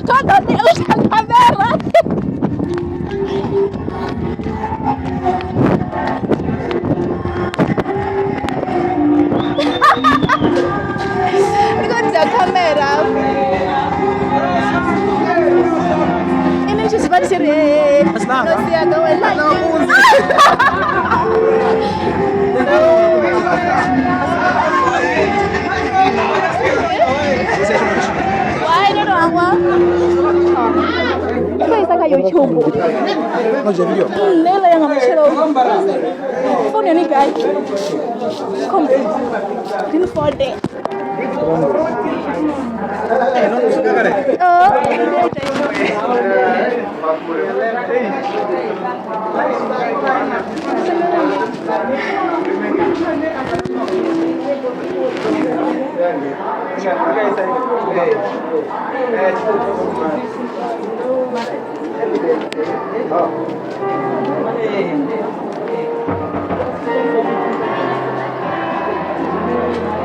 Quando Deus está vendo? Ngoja kamera. Ini cuma siri. Nasi agak welai. Why don't know? Đây sao kayo chumbo? Nela yang amechelo. Phone ni guys. Come. Didn't fall there.